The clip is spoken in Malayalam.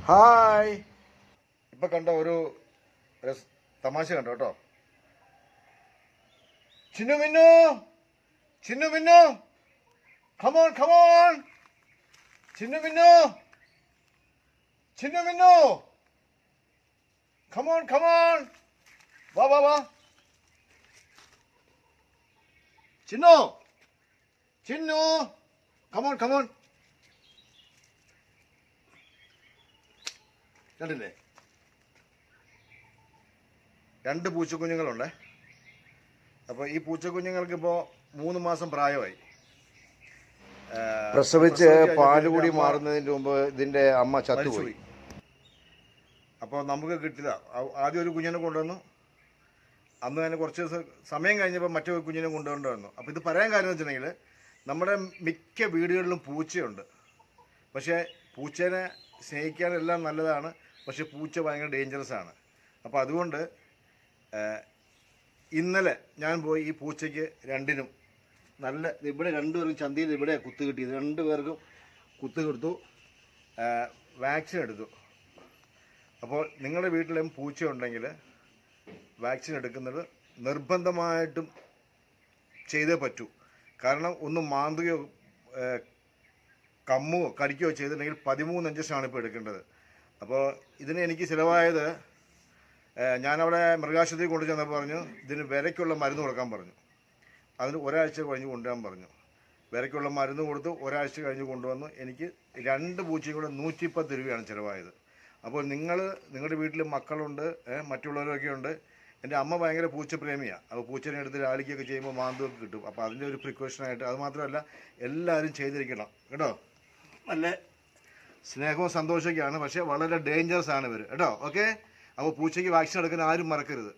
ഹായ്. ഇപ്പൊ കണ്ട ഒരു തമാശ കണ്ടോ കേട്ടോ. ചിന്നു മിന്നു, ചിന്നു മിന്നു, കമോൺ കമോൺ, ചിന്നു മിന്നു, ചിന്നു മിന്നു, കമോൺ കമോൺ, വാ വാ വാ. Chinnu, Chinnu, come on come on. കണ്ടില്ലേ, രണ്ട് പൂച്ചക്കുഞ്ഞുങ്ങളുണ്ട്. അപ്പോൾ ഈ പൂച്ചക്കുഞ്ഞുങ്ങൾക്ക് ഇപ്പോൾ 3 മാസം പ്രായമായി. പ്രസവിച്ച് പാലുകൂടി മാറുന്നതിന് മുമ്പ് ഇതിൻ്റെ അമ്മ ചത്തുപോയി. അപ്പോൾ നമുക്ക് കിട്ടില്ല. ആദ്യം ഒരു കുഞ്ഞിനെ കൊണ്ടുവന്നു. അന്ന് തന്നെ കുറച്ച് ദിവസം സമയം കഴിഞ്ഞപ്പോൾ മറ്റൊരു കുഞ്ഞിനെ കൊണ്ടുവന്നു. അപ്പോൾ ഇത് പറയാൻ കാര്യം എന്ന് വെച്ചിട്ടുണ്ടെങ്കിൽ, നമ്മുടെ മിക്ക വീടുകളിലും പൂച്ചയുണ്ട്. പക്ഷേ പൂച്ചേനെ സ്നേഹിക്കാനെല്ലാം നല്ലതാണ്, പക്ഷെ പൂച്ച ഭയങ്കര ഡേഞ്ചറസ് ആണ്. അപ്പോൾ അതുകൊണ്ട് ഇന്നലെ ഞാൻ പോയി ഈ പൂച്ചയ്ക്ക് രണ്ടിനും നല്ല ഇവിടെ രണ്ടുപേർക്കും ചന്തയിൽ ഇവിടെ കുത്ത് കിട്ടിയത്. 2 പേർക്കും കുത്ത് കൊടുത്തു, വാക്സിൻ എടുത്തു. അപ്പോൾ നിങ്ങളുടെ വീട്ടിലും പൂച്ച ഉണ്ടെങ്കിൽ വാക്സിൻ എടുക്കുന്നത് നിർബന്ധമായിട്ടും ചെയ്തേ പറ്റൂ. കാരണം ഒന്ന് മാന്തുകയോ കമ്മുകയോ കടിക്കുകയോ ചെയ്തിട്ടുണ്ടെങ്കിൽ 13 ഇഞ്ചക്ഷനാണ് ഇപ്പോൾ എടുക്കേണ്ടത്. അപ്പോൾ ഇതിന് എനിക്ക് ചിലവായത്, ഞാനവിടെ മൃഗാശുപത്രി കൊണ്ടു ചെന്നപ്പോൾ പറഞ്ഞു ഇതിന് വിരയ്ക്കുള്ള മരുന്ന് കൊടുക്കാൻ പറഞ്ഞു. അതിന് ഒരാഴ്ച കഴിഞ്ഞ് കൊണ്ടുവരാൻ പറഞ്ഞു. വിരയ്ക്കുള്ള മരുന്ന് കൊടുത്തു, ഒരാഴ്ച കഴിഞ്ഞ് കൊണ്ടുവന്നു. എനിക്ക് 2 പൂച്ചയും കൂടെ 110 രൂപയാണ് ചിലവായത്. അപ്പോൾ നിങ്ങളുടെ വീട്ടിൽ മക്കളുണ്ട്, മറ്റുള്ളവരൊക്കെ ഉണ്ട്. എൻ്റെ അമ്മ ഭയങ്കര പൂച്ചപ്രേമിയാണ്. അപ്പോൾ പൂച്ചനെ എടുത്ത് ലാളിക്കൊക്കെ ചെയ്യുമ്പോൾ മാന്തുമൊക്കെ കിട്ടും. അപ്പോൾ അതിൻ്റെ ഒരു പ്രിക്കോഷനായിട്ട്, അത് മാത്രമല്ല എല്ലാവരും ചെയ്തിരിക്കണം കേട്ടോ. നല്ല സ്നേഹവും സന്തോഷമൊക്കെയാണ്, പക്ഷേ വളരെ ഡേഞ്ചറസ് ആണ് ഇവർ കേട്ടോ. ഓക്കെ, അപ്പോൾ പൂച്ചയ്ക്ക് വാക്സിൻ എടുക്കാൻ ആരും മറക്കരുത്.